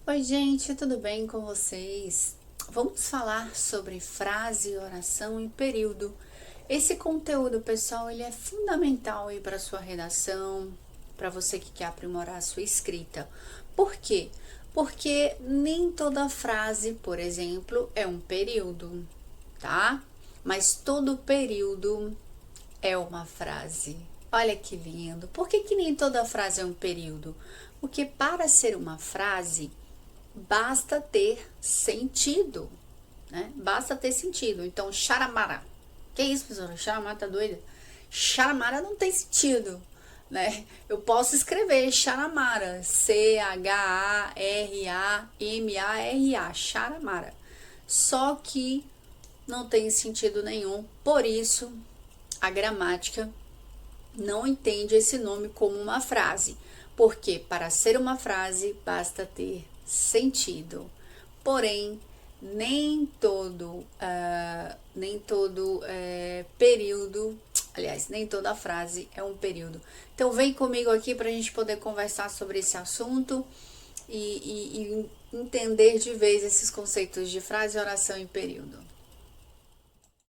Oi, gente, tudo bem com vocês? Vamos falar sobre frase, oração e período. Esse conteúdo, pessoal, ele é fundamental aí para sua redação, para você que quer aprimorar a sua escrita. Por quê? Porque nem toda frase, por exemplo, é um período, tá? Mas todo período é uma frase. Olha que lindo. Por que nem toda frase é um período? Porque para ser uma frase, basta ter sentido, né? Basta ter sentido. Então, charamara. Que isso, professora? Charamara tá doida? Charamara não tem sentido, né? Eu posso escrever charamara, Charamara, charamara. Só que não tem sentido nenhum. Por isso, a gramática não entende esse nome como uma frase, porque para ser uma frase basta ter sentido. Porém, nem todo período, aliás, nem toda frase é um período. Então vem comigo aqui para a gente poder conversar sobre esse assunto e entender de vez esses conceitos de frase, oração e período.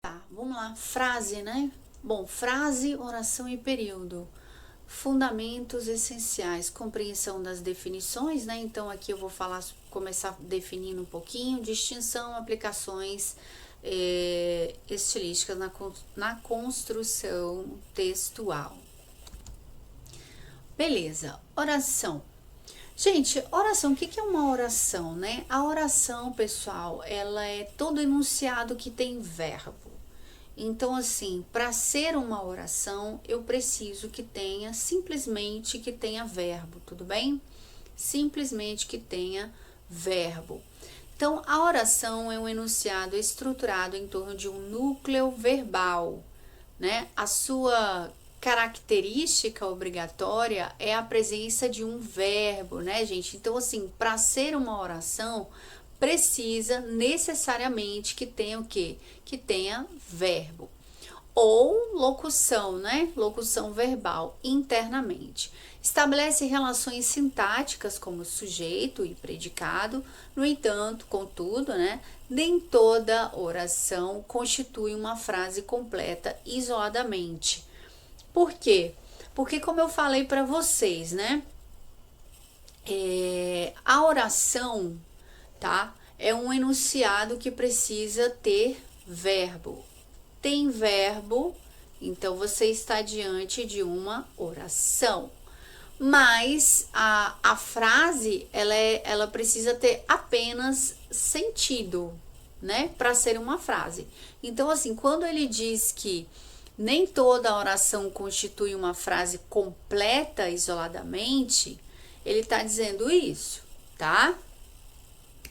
Tá, vamos lá. Frase, né? Bom, frase, oração e período. Fundamentos essenciais, compreensão das definições, né? Então aqui eu vou começar definindo um pouquinho, distinção, aplicações estilísticas na construção textual. Beleza, oração. Gente, oração, o que é uma oração, né? A oração, pessoal, ela é todo enunciado que tem verbo. Então, assim, para ser uma oração, eu preciso simplesmente que tenha verbo, tudo bem? Simplesmente que tenha verbo. Então, a oração é um enunciado estruturado em torno de um núcleo verbal, né? A sua característica obrigatória é a presença de um verbo, né, gente? Então, assim, para ser uma oração, precisa necessariamente que tenha o quê? Que tenha verbo. Ou locução, né? Locução verbal internamente. Estabelece relações sintáticas como sujeito e predicado. No entanto, contudo, né? Nem toda oração constitui uma frase completa isoladamente. Por quê? Porque, como eu falei para vocês, né? A oração, tá? É um enunciado que precisa ter verbo. Tem verbo, então você está diante de uma oração. Mas a frase, ela precisa ter apenas sentido, né? Para ser uma frase. Então, assim, quando ele diz que nem toda oração constitui uma frase completa isoladamente, ele está dizendo isso, tá?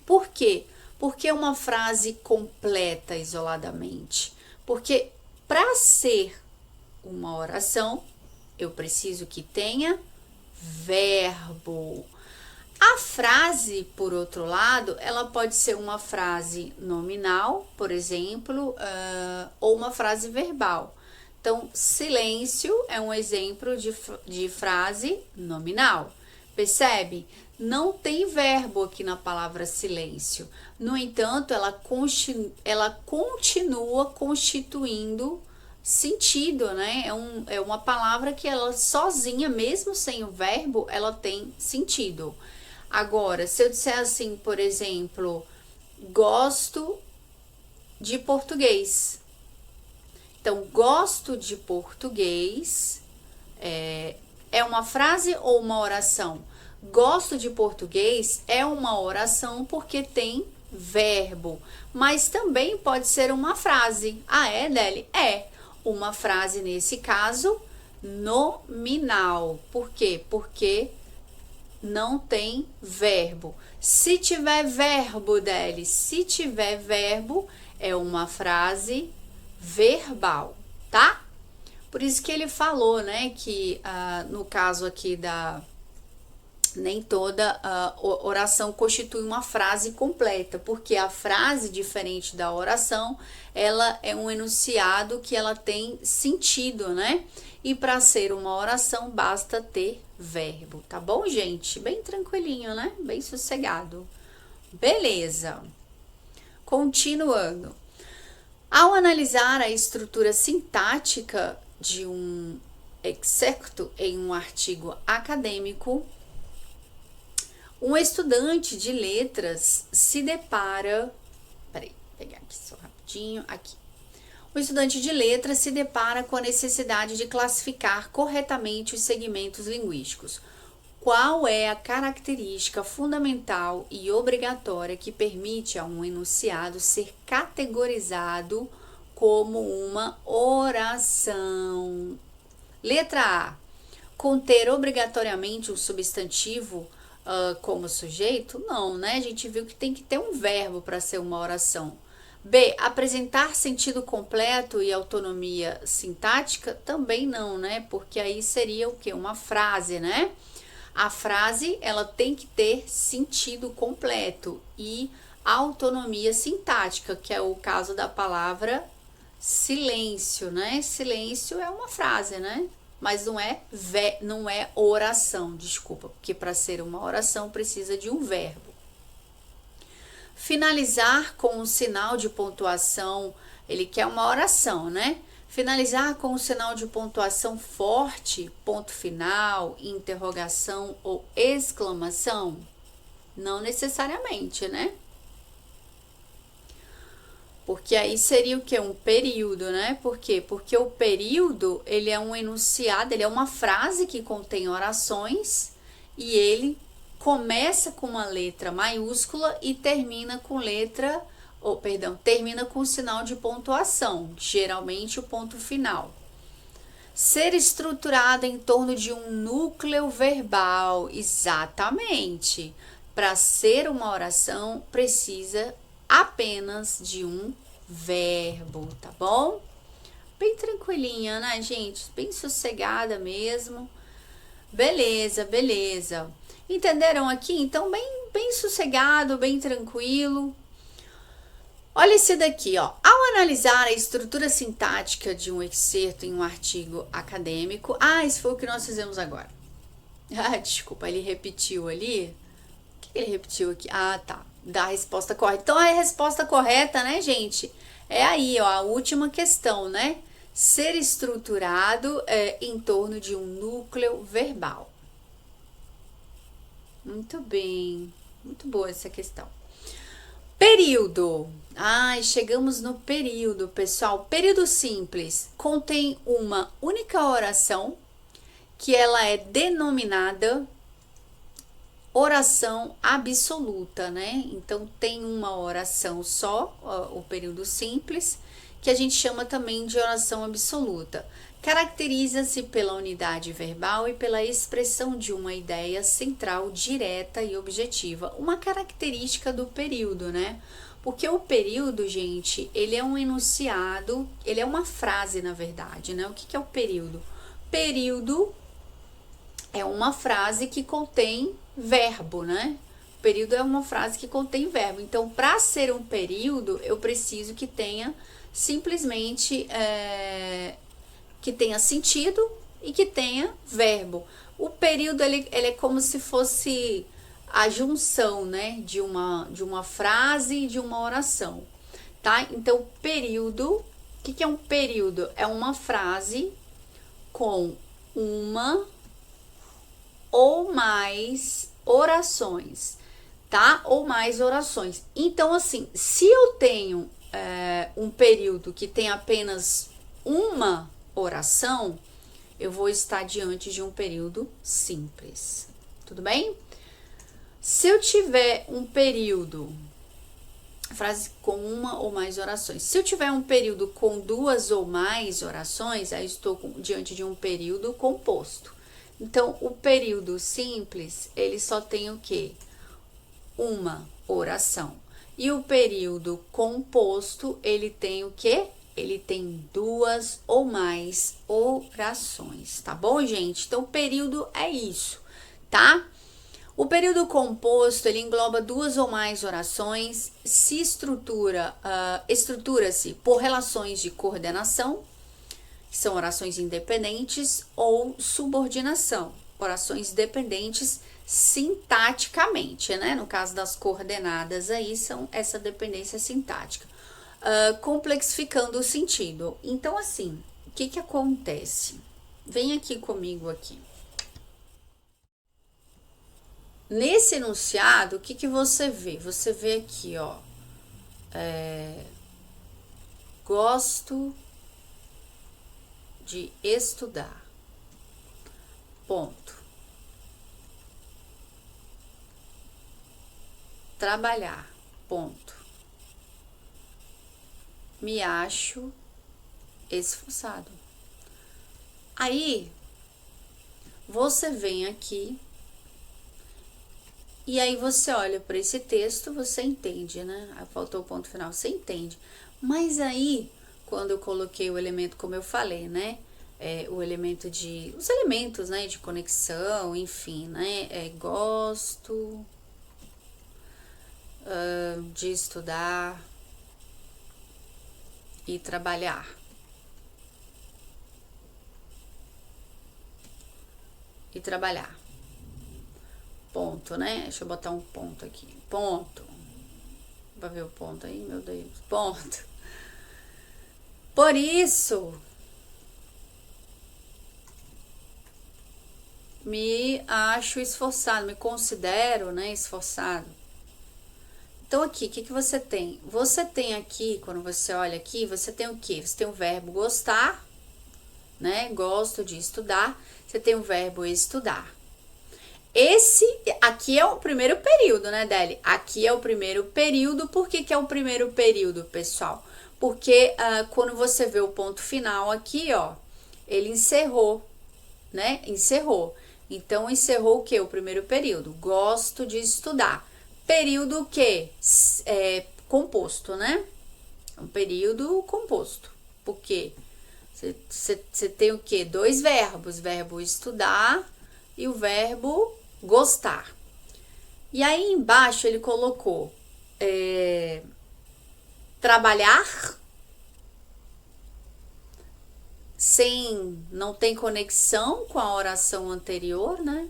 Por quê? Porque uma frase completa isoladamente? Porque para ser uma oração, eu preciso que tenha verbo. A frase, por outro lado, ela pode ser uma frase nominal, por exemplo, ou uma frase verbal. Então, silêncio é um exemplo de frase nominal. Percebe? Não tem verbo aqui na palavra silêncio. No entanto, ela continua constituindo sentido, né? É uma palavra que ela sozinha, mesmo sem o verbo, ela tem sentido. Agora, se eu disser assim, por exemplo, gosto de português. Então, gosto de português é uma frase ou uma oração? Gosto de português é uma oração porque tem verbo, mas também pode ser uma frase. Ah, é, Deli? É uma frase, nesse caso, nominal. Por quê? Porque não tem verbo. Se tiver verbo, Deli, se tiver verbo, é uma frase verbal, tá? Por isso que ele falou, né, que no caso aqui nem toda oração constitui uma frase completa, porque a frase, diferente da oração, ela é um enunciado que ela tem sentido, né? E para ser uma oração, basta ter verbo, tá bom, gente? Bem tranquilinho, né? Bem sossegado. Beleza. Continuando. Ao analisar a estrutura sintática de um excerto em um artigo acadêmico, um estudante de letras se depara... Peraí, vou pegar aqui só rapidinho, aqui. O estudante de letras se depara com a necessidade de classificar corretamente os segmentos linguísticos. Qual é a característica fundamental e obrigatória que permite a um enunciado ser categorizado como uma oração? Letra A. Conter obrigatoriamente um substantivo como sujeito? Não, né? A gente viu que tem que ter um verbo para ser uma oração. B. Apresentar sentido completo e autonomia sintática? Também não, né? Porque aí seria o quê? Uma frase, né? A frase, ela tem que ter sentido completo e autonomia sintática, que é o caso da palavra silêncio, né? Silêncio é uma frase, né? Mas não é oração, desculpa, porque para ser uma oração precisa de um verbo. Finalizar com um sinal de pontuação, ele quer uma oração, né? Finalizar com um sinal de pontuação forte, ponto final, interrogação ou exclamação? Não necessariamente, né? Porque aí seria o que? Um período, né? Por quê? Porque o período, ele é um enunciado, ele é uma frase que contém orações e ele começa com uma letra maiúscula e termina com termina com sinal de pontuação, geralmente o ponto final. Ser estruturado em torno de um núcleo verbal, exatamente. Para ser uma oração, precisa apenas de um verbo, tá bom? Bem tranquilinha, né, gente? Bem sossegada mesmo. Beleza, beleza. Entenderam aqui? Então, bem sossegado, bem tranquilo. Olha esse daqui, ó. Ao analisar a estrutura sintática de um excerto em um artigo acadêmico... esse foi o que nós fizemos agora. Desculpa, ele repetiu ali. O que ele repetiu aqui? Tá. Da resposta correta. Então, a resposta correta, né, gente? É aí, ó, a última questão, né? Ser estruturado em torno de um núcleo verbal. Muito bem. Muito boa essa questão. Período. Chegamos no período, pessoal. Período simples contém uma única oração que ela é denominada oração absoluta, né? Então tem uma oração só, o período simples, que a gente chama também de oração absoluta. Caracteriza-se pela unidade verbal e pela expressão de uma ideia central, direta e objetiva. Uma característica do período, né? Porque o período, gente, ele é um enunciado, ele é uma frase, na verdade, né? O que é o período? Período é uma frase que contém verbo, né? Período é uma frase que contém verbo. Então, para ser um período, eu preciso que tenha simplesmente que tenha sentido e que tenha verbo. O período ele é como se fosse a junção, né, de uma frase e de uma oração, tá? Então, período, o que é um período? É uma frase com uma ou mais orações, tá? Ou mais orações. Então, assim, se eu tenho um período que tem apenas uma oração, eu vou estar diante de um período simples. Tudo bem? Se eu tiver um período, frase com uma ou mais orações. Se eu tiver um período com duas ou mais orações, aí estou diante de um período composto. Então, o período simples, ele só tem o quê? Uma oração. E o período composto, ele tem o quê? Ele tem duas ou mais orações, tá bom, gente? Então, o período é isso, tá? O período composto, ele engloba duas ou mais orações, estrutura-se por relações de coordenação, que são orações independentes, ou subordinação, orações dependentes sintaticamente, né? No caso das coordenadas aí, são essa dependência sintática, complexificando o sentido. Então, assim, o que acontece? Vem aqui comigo aqui. Nesse enunciado, o que você vê? Você vê aqui, ó, gosto de estudar, ponto. Trabalhar, ponto. Me acho esforçado. Aí, você vem aqui e aí você olha para esse texto, você entende, né? Aí faltou o ponto final, você entende. Mas aí, quando eu coloquei o elemento, como eu falei, né? O elemento os elementos, né? De conexão, enfim, né? Gosto de estudar e trabalhar. E trabalhar. Ponto, né? Deixa eu botar um ponto aqui. Ponto. Pra ver o ponto aí, meu Deus. Ponto. Por isso, me acho esforçado, me considero, né, esforçado. Então, aqui, o que você tem? Você tem aqui, quando você olha aqui, você tem o quê? Você tem o verbo gostar, né? Gosto de estudar. Você tem o verbo estudar. Esse aqui é o primeiro período, né, Deli? Aqui é o primeiro período. Por que é o primeiro período, pessoal? Porque quando você vê o ponto final aqui, ó, ele encerrou, né? Encerrou. Então, encerrou o que? O primeiro período. Gosto de estudar. Período que? Composto, né? Um período composto. Por quê? Você tem o que? Dois verbos. Verbo estudar e o verbo gostar. E aí embaixo ele colocou trabalhar, não tem conexão com a oração anterior, né?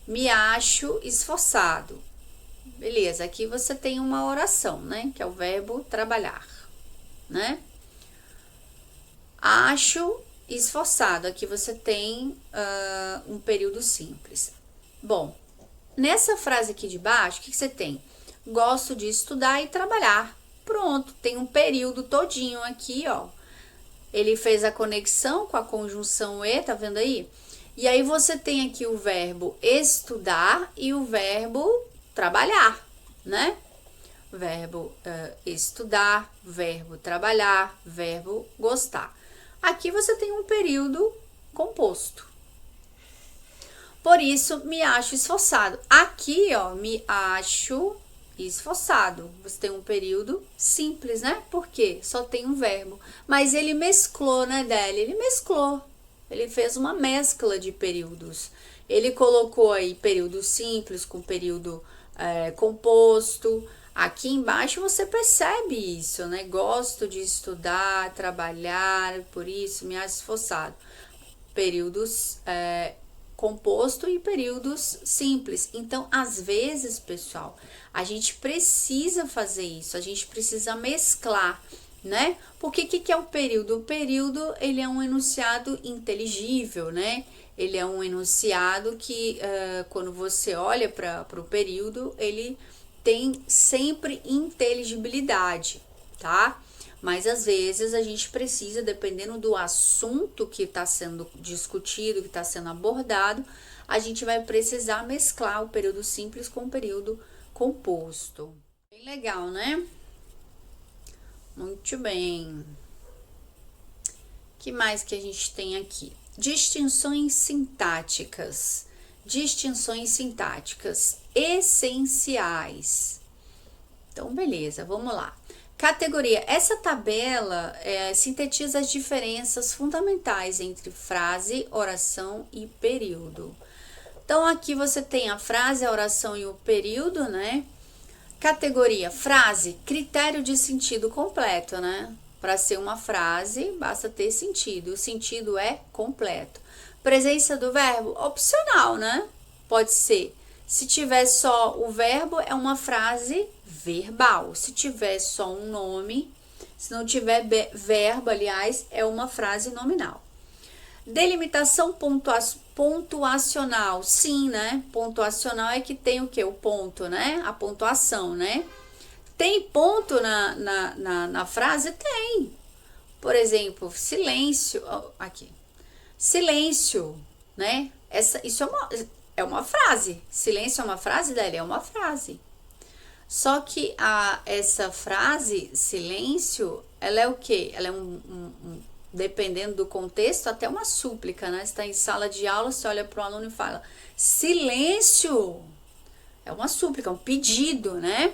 Me acho esforçado. Beleza, aqui você tem uma oração, né? Que é o verbo trabalhar, né? Acho esforçado. Aqui você tem um período simples. Bom, nessa frase aqui de baixo, o que você tem? Gosto de estudar e trabalhar. Pronto, tem um período todinho aqui, ó. Ele fez a conexão com a conjunção e, tá vendo aí? E aí você tem aqui o verbo estudar e o verbo trabalhar, né? Verbo estudar, verbo trabalhar, verbo gostar. Aqui você tem um período composto. Por isso, me acho esforçado. Aqui, ó, me acho esforçado. Você tem um período simples, né? Por quê? Só tem um verbo. Mas ele mesclou, né, Deli? Ele mesclou. Ele fez uma mescla de períodos. Ele colocou aí período simples com período composto. Aqui embaixo você percebe isso, né? Gosto de estudar, trabalhar, por isso me acho esforçado. Períodos composto e períodos simples. Então, às vezes, pessoal, a gente precisa fazer isso, a gente precisa mesclar, né? Porque o que é o período? O período, ele é um enunciado inteligível, né? Ele é um enunciado que, quando você olha para o período, ele tem sempre inteligibilidade, tá? Mas às vezes a gente precisa, dependendo do assunto que está sendo discutido, que está sendo abordado, a gente vai precisar mesclar o período simples com o período composto. Bem legal, né? Muito bem. Que mais que a gente tem aqui? Distinções sintáticas. Distinções sintáticas essenciais. Então, beleza, vamos lá. Categoria. Essa tabela sintetiza as diferenças fundamentais entre frase, oração e período. Então, aqui você tem a frase, a oração e o período, né? Categoria, frase, critério de sentido completo, né? Para ser uma frase, basta ter sentido. O sentido é completo. Presença do verbo, opcional, né? Pode ser. Se tiver só o verbo, é uma frase verbal. Se tiver só um nome, se não tiver verbo, aliás, é uma frase nominal. Delimitação pontuacional, sim, né? Pontuacional é que tem o que? O ponto, né? A pontuação, né? Tem ponto na frase? Tem. Por exemplo, silêncio, aqui. Silêncio, né? Isso é uma frase. Silêncio é uma frase, Deli? É uma frase. Só que essa frase, silêncio, ela é o quê? Ela é dependendo do contexto, até uma súplica, né? Você está em sala de aula, você olha para o aluno e fala, silêncio! É uma súplica, um pedido, né?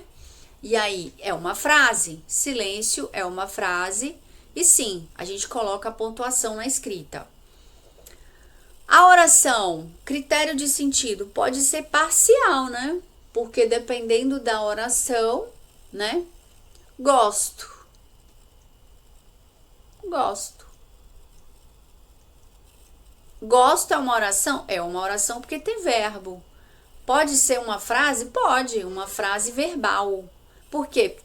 E aí, é uma frase. Silêncio é uma frase. E sim, a gente coloca a pontuação na escrita. A oração, critério de sentido, pode ser parcial, né? Porque dependendo da oração, né? Gosto. Gosto. Gosto é uma oração? É uma oração porque tem verbo. Pode ser uma frase? Pode, uma frase verbal. Por quê?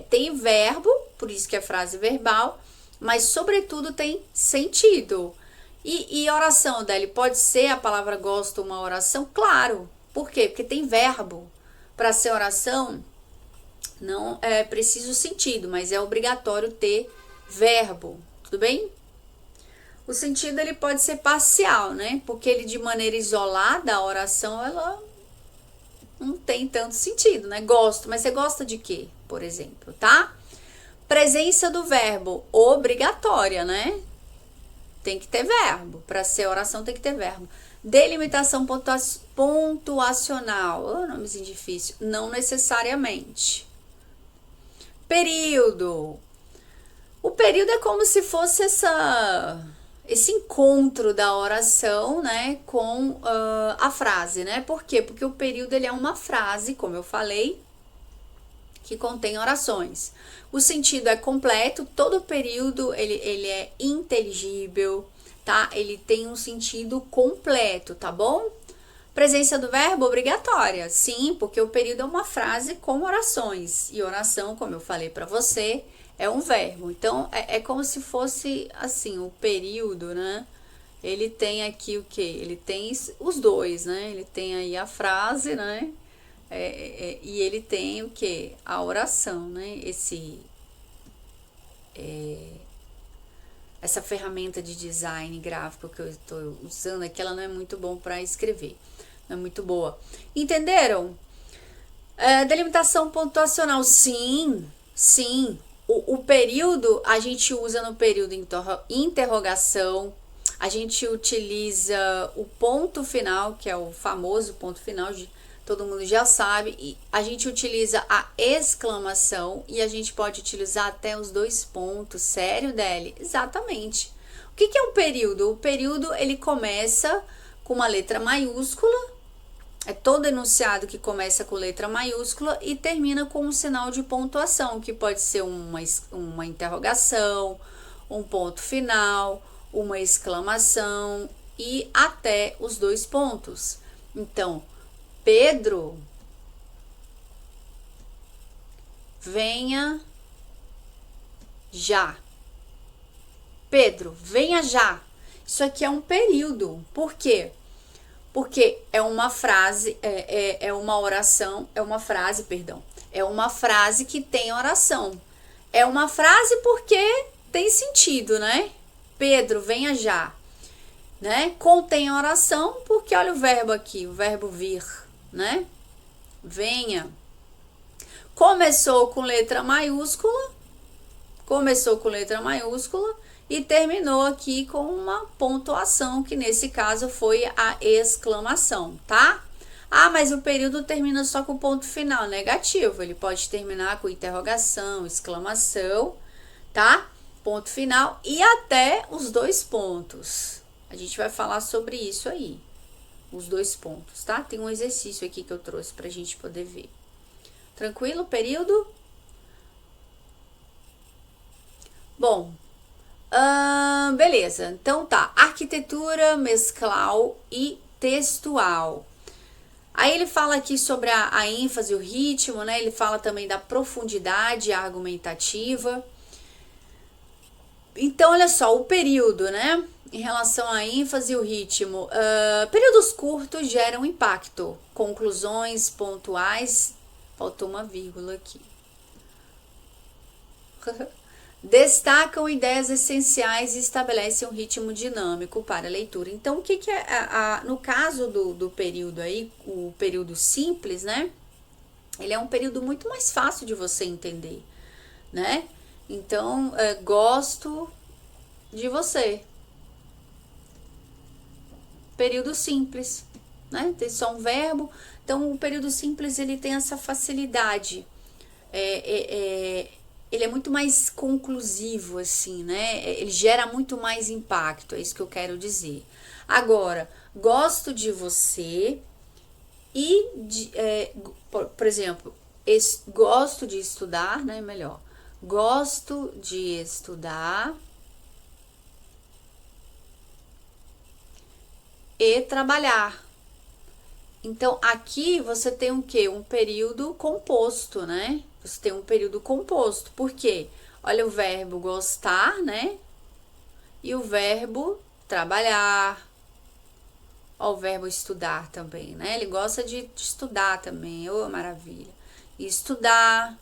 Tem verbo, por isso que é frase verbal, mas sobretudo tem sentido. E oração, Deli, pode ser a palavra gosto uma oração? Claro. Por quê? Porque tem verbo. Para ser oração, não é preciso sentido, mas é obrigatório ter verbo. Tudo bem? O sentido ele pode ser parcial, né? Porque ele de maneira isolada, a oração, ela não tem tanto sentido, né? Gosto, mas você gosta de quê, por exemplo, tá? Presença do verbo, obrigatória, né? Tem que ter verbo. Para ser oração tem que ter verbo. Delimitação pontuacional, nomezinho difícil, não necessariamente. Período. O período é como se fosse esse encontro da oração, né, com a frase, né? Por quê? Porque o período ele é uma frase, como eu falei, que contém orações. O sentido é completo, todo período ele é inteligível, tá? Ele tem um sentido completo, tá bom? Presença do verbo obrigatória, sim, porque o período é uma frase com orações. E oração, como eu falei para você, é um verbo. Então, é como se fosse, assim, o período, né? Ele tem aqui o quê? Ele tem os dois, né? Ele tem aí a frase, né? E ele tem o quê? A oração, né? Essa ferramenta de design gráfico que eu estou usando aqui, ela não é muito bom para escrever. Não é muito boa. Entenderam? Delimitação pontuacional, sim, sim. O período, a gente usa no período interrogação, a gente utiliza o ponto final, que é o famoso ponto final, todo mundo já sabe, e a gente utiliza a exclamação e a gente pode utilizar até os dois pontos. Sério, Deli? Exatamente. O que é um período? O período, ele começa com uma letra maiúscula, é todo enunciado que começa com letra maiúscula e termina com um sinal de pontuação, que pode ser uma interrogação, um ponto final, uma exclamação e até os dois pontos. Então, Pedro, venha já. Pedro, venha já. Isso aqui é um período. Por quê? Porque é uma frase, é uma oração, é uma frase, perdão. É uma frase que tem oração. É uma frase porque tem sentido, né? Pedro, venha já. Né? Contém oração porque olha o verbo aqui, o verbo vir, né? Venha. Começou com letra maiúscula. E terminou aqui com uma pontuação, que nesse caso foi a exclamação, tá? Ah, mas o período termina só com ponto final, negativo. Ele pode terminar com interrogação, exclamação, tá? Ponto final e até os dois pontos. A gente vai falar sobre isso aí, os 2 pontos, tá? Tem um exercício aqui que eu trouxe pra gente poder ver. Tranquilo, período? Bom, beleza. Então tá, arquitetura mesclal e textual. Aí ele fala aqui sobre a ênfase, o ritmo, né? Ele fala também da profundidade argumentativa. Então, olha só, o período, né? Em relação à ênfase e o ritmo. Períodos curtos geram impacto. Conclusões pontuais. Faltou uma vírgula aqui. Destacam ideias essenciais e estabelecem um ritmo dinâmico para a leitura. Então, o que é, no caso do período aí, o período simples, né? Ele é um período muito mais fácil de você entender, né? Então, gosto de você. Período simples, né? Tem só um verbo. Então, o período simples, ele tem essa facilidade. Ele é muito mais conclusivo, assim, né? Ele gera muito mais impacto, é isso que eu quero dizer. Agora, gosto de você e, por exemplo, gosto de estudar, né? Melhor. Gosto de estudar e trabalhar. Então, aqui você tem o quê? Um período composto, né? Você tem um período composto. Por quê? Olha o verbo gostar, né? E o verbo trabalhar. Olha o verbo estudar também, né? Ele gosta de estudar também. Oh, maravilha. E estudar.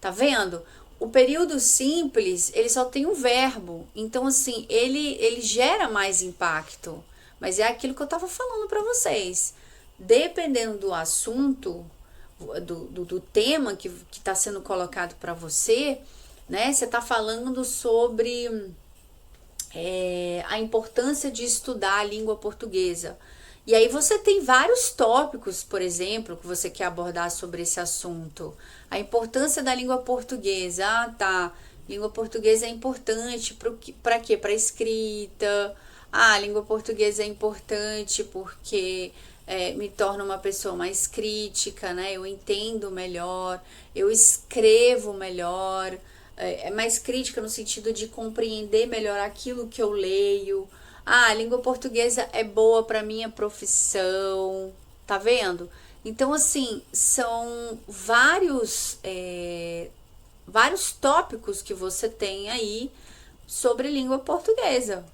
Tá vendo? O período simples, ele só tem um verbo. Então, assim, ele gera mais impacto. Mas é aquilo que eu tava falando para vocês. Dependendo do assunto, do tema que está sendo colocado para você, né? Você está falando sobre a importância de estudar a língua portuguesa. E aí você tem vários tópicos, por exemplo, que você quer abordar sobre esse assunto. A importância da língua portuguesa. Ah, tá. Língua portuguesa é importante para quê? Para escrita. Ah, a língua portuguesa é importante porque me torna uma pessoa mais crítica, né? Eu entendo melhor, eu escrevo melhor, é mais crítica no sentido de compreender melhor aquilo que eu leio. Ah, a língua portuguesa é boa para minha profissão, tá vendo? Então, assim, são vários tópicos que você tem aí sobre língua portuguesa,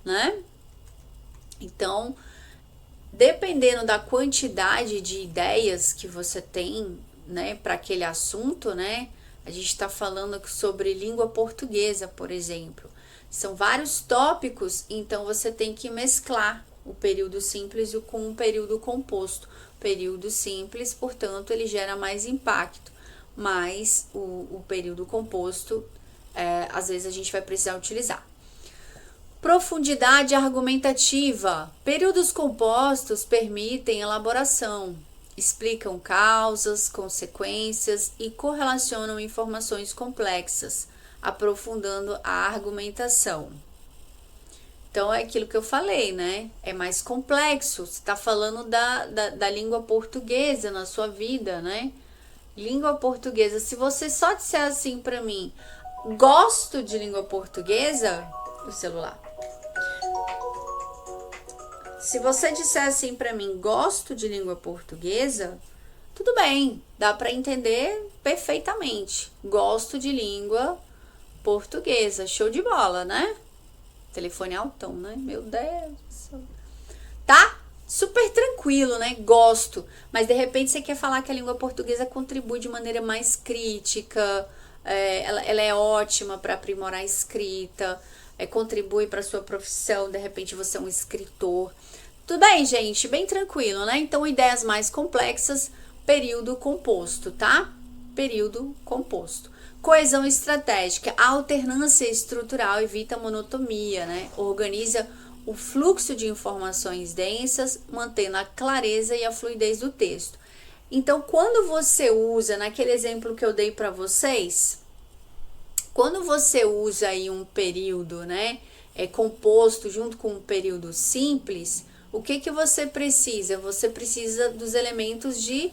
né? Então, dependendo da quantidade de ideias que você tem, né, para aquele assunto, né? A gente está falando sobre língua portuguesa, por exemplo. São vários tópicos, então você tem que mesclar o período simples com o período composto. O período simples, portanto, ele gera mais impacto, mas o período composto, às vezes a gente vai precisar utilizar. Profundidade argumentativa. Períodos compostos permitem elaboração, explicam causas, consequências e correlacionam informações complexas, aprofundando a argumentação. Então, é aquilo que eu falei, né? É mais complexo. Você está falando da língua portuguesa na sua vida, né? Língua portuguesa. Se você só disser assim para mim, gosto de língua portuguesa, o celular. Se você disser assim para mim, gosto de língua portuguesa, tudo bem, dá para entender perfeitamente. Gosto de língua portuguesa, show de bola, né? Telefone altão, né? Meu Deus do céu. Tá? Super tranquilo, né? Gosto. Mas de repente você quer falar que a língua portuguesa contribui de maneira mais crítica, ela é ótima para aprimorar a escrita, contribui para sua profissão, de repente você é um escritor. Tudo bem, gente? Bem tranquilo, né? Então, ideias mais complexas, período composto, tá? Período composto. Coesão estratégica. A alternância estrutural evita a monotonia, né? Organiza o fluxo de informações densas, mantendo a clareza e a fluidez do texto. Então, quando você usa, naquele exemplo que eu dei para vocês, quando você usa aí um período, né, composto junto com um período simples, O que você precisa? Você precisa dos elementos de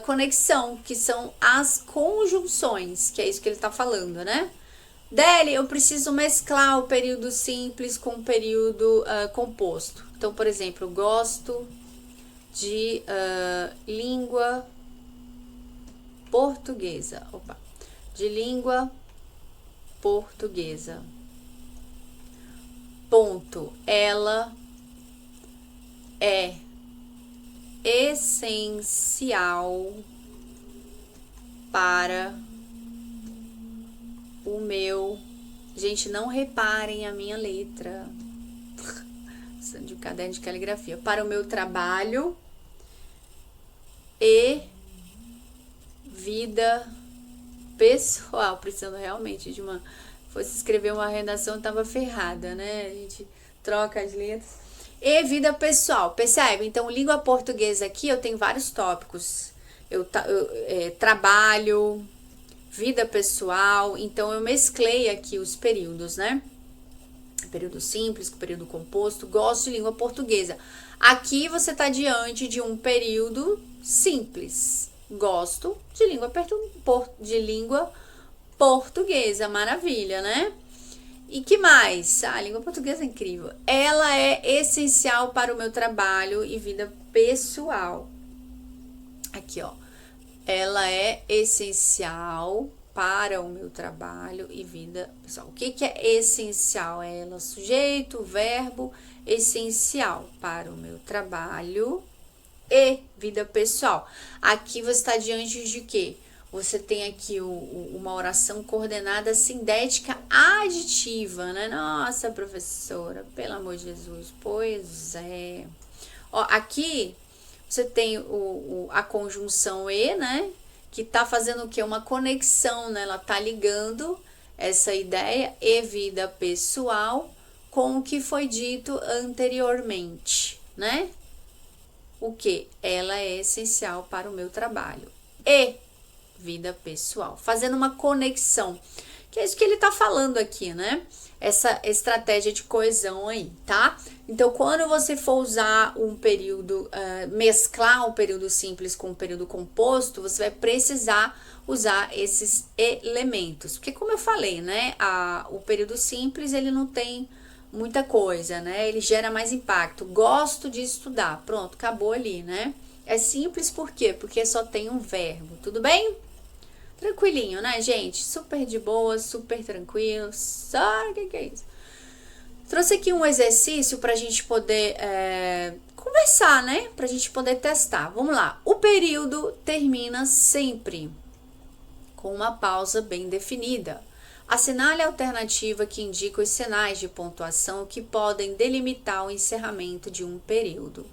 conexão, que são as conjunções, que é isso que ele está falando, né? Deli, eu preciso mesclar o período simples com o período composto. Então, por exemplo, gosto de língua portuguesa. Opa, de língua portuguesa. Ponto. Ela é essencial para o meu... Gente, não reparem a minha letra de um caderno de caligrafia. Para o meu trabalho e vida pessoal. Precisando realmente de uma... Fosse escrever uma redação, tava ferrada, né? A gente troca as letras. E vida pessoal, percebe? Então, língua portuguesa aqui, eu tenho vários tópicos. Trabalho, vida pessoal. Então, eu mesclei aqui os períodos, né? Período simples com período composto. Gosto de língua portuguesa. Aqui, você tá diante de um período simples. Gosto de língua portuguesa. Maravilha, né? E que mais? A língua portuguesa é incrível. Ela é essencial para o meu trabalho e vida pessoal. Aqui, ó. Ela é essencial para o meu trabalho e vida pessoal. O que é essencial? Ela, sujeito, verbo, essencial para o meu trabalho e vida pessoal. Aqui você está diante de quê? Você tem aqui uma oração coordenada sindética aditiva, né? Nossa, professora, pelo amor de Jesus, pois é. Ó, aqui você tem a conjunção e, né? Que tá fazendo o quê? Uma conexão, né? Ela tá ligando essa ideia e vida pessoal com o que foi dito anteriormente, né? O que? Ela é essencial para o meu trabalho. E vida pessoal, fazendo uma conexão, que é isso que ele tá falando aqui, né? Essa estratégia de coesão aí, tá? Então, quando você for usar um período, mesclar um período simples com um período composto, você vai precisar usar esses elementos, porque como eu falei, né? O período simples, ele não tem muita coisa, né? Ele gera mais impacto. Gosto de estudar, pronto, acabou ali, né? É simples por quê? Porque só tem um verbo, tudo bem? Tranquilinho, né, gente? Super de boa, super tranquilo. Só o que é isso? Trouxe aqui um exercício pra gente poder conversar, né? Pra gente poder testar. Vamos lá. O período termina sempre com uma pausa bem definida. Assinale a alternativa que indica os sinais de pontuação que podem delimitar o encerramento de um período.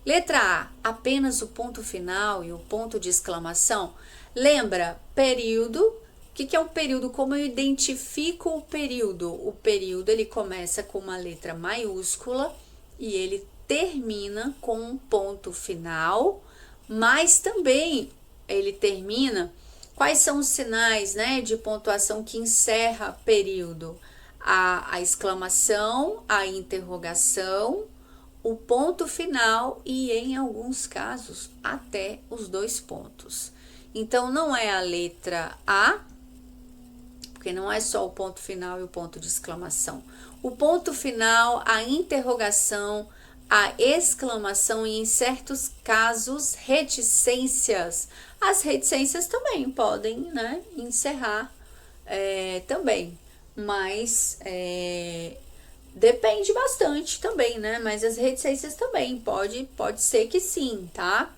Letra A, apenas o ponto final e o ponto de exclamação. Lembra, período, o que é um período? Como eu identifico o período? O período, ele começa com uma letra maiúscula e ele termina com um ponto final, mas também ele termina... Quais são os sinais, né, de pontuação que encerra período? A exclamação, a interrogação, o ponto final e, em alguns casos, até os dois pontos. Então, não é a letra A, porque não é só o ponto final e o ponto de exclamação. O ponto final, a interrogação, a exclamação e, em certos casos, reticências. As reticências também podem, né, encerrar também, mas depende bastante também, né? Mas as reticências também pode ser que sim, tá?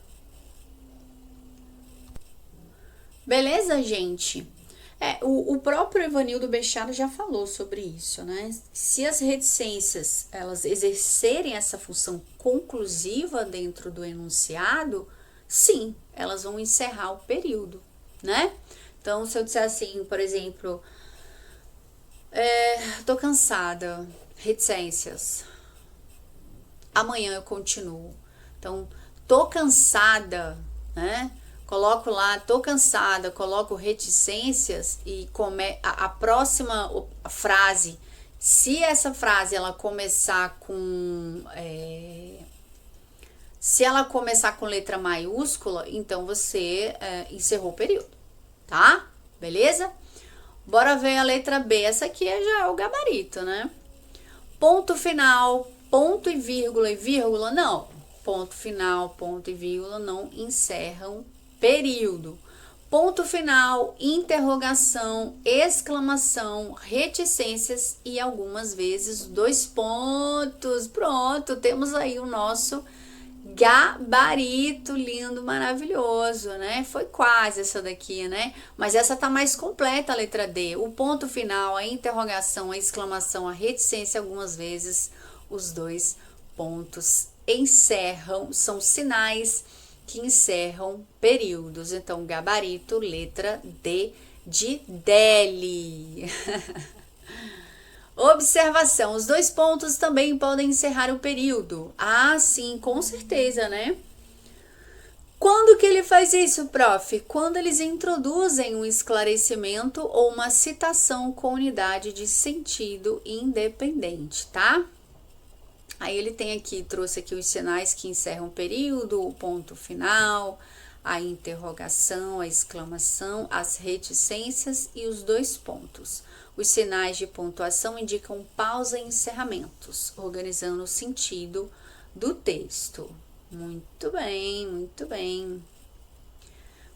Beleza, gente? O próprio Evanildo Bechara já falou sobre isso, né? Se as reticências, elas exercerem essa função conclusiva dentro do enunciado, sim, elas vão encerrar o período, né? Então, se eu disser assim, por exemplo, tô cansada, reticências, amanhã eu continuo. Então, tô cansada, né? Coloco lá, tô cansada, coloco reticências e a próxima frase Se essa frase ela começar se ela começar com letra maiúscula, então você encerrou o período, tá? Beleza? Bora ver a letra B. Essa aqui já é o gabarito, né? Ponto final, ponto e vírgula, não. Ponto final, ponto e vírgula não encerram período. Ponto final, interrogação, exclamação, reticências e algumas vezes 2 pontos. Pronto, temos aí o nosso gabarito lindo, maravilhoso, né? Foi quase essa daqui, né? Mas essa tá mais completa, a letra D. O ponto final, a interrogação, a exclamação, a reticência, algumas vezes os 2 pontos encerram, são sinais que encerram períodos. Então, gabarito, letra D de Deli. Observação, os 2 pontos também podem encerrar o período. Ah, sim, com certeza, né? Quando que ele faz isso, prof? Quando eles introduzem um esclarecimento ou uma citação com unidade de sentido independente, tá? Aí ele tem aqui, trouxe aqui os sinais que encerram o período, o ponto final, a interrogação, a exclamação, as reticências e os 2 pontos. Os sinais de pontuação indicam pausa e encerramentos, organizando o sentido do texto. Muito bem, muito bem.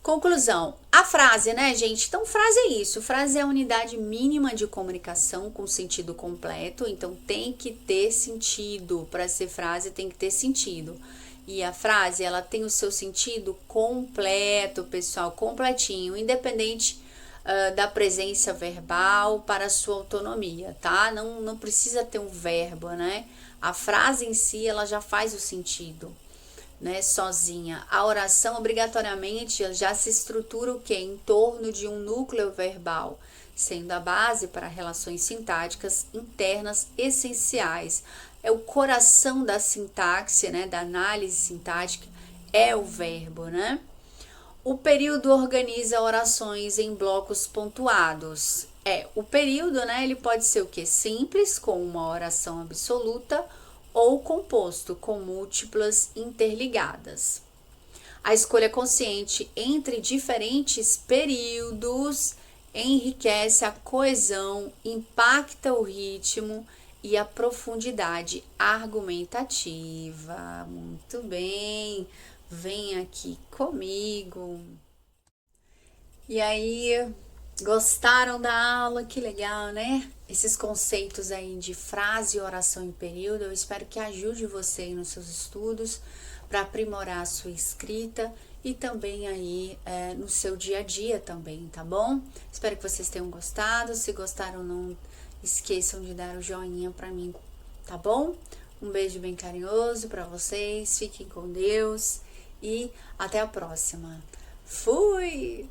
Conclusão. A frase, né, gente? Então, frase é isso. Frase é a unidade mínima de comunicação com sentido completo. Então, tem que ter sentido. Para ser frase, tem que ter sentido. E a frase, ela tem o seu sentido completo, pessoal, completinho, independente da presença verbal para a sua autonomia, tá? Não precisa ter um verbo, né? A frase em si, ela já faz o sentido, né? Sozinha. A oração, obrigatoriamente, já se estrutura o quê? Em torno de um núcleo verbal, sendo a base para relações sintáticas internas essenciais. É o coração da sintaxe, né? Da análise sintática, é o verbo, né? O período organiza orações em blocos pontuados. O período, né, ele pode ser o quê? Simples, com uma oração absoluta, ou composto, com múltiplas interligadas. A escolha consciente entre diferentes períodos enriquece a coesão, impacta o ritmo e a profundidade argumentativa. Muito bem! Vem aqui comigo. E aí, gostaram da aula? Que legal, né? Esses conceitos aí de frase, oração e período, eu espero que ajude você aí nos seus estudos para aprimorar a sua escrita e também aí no seu dia a dia também, tá bom? Espero que vocês tenham gostado. Se gostaram, não esqueçam de dar o joinha para mim, tá bom? Um beijo bem carinhoso para vocês. Fiquem com Deus. E até a próxima. Fui!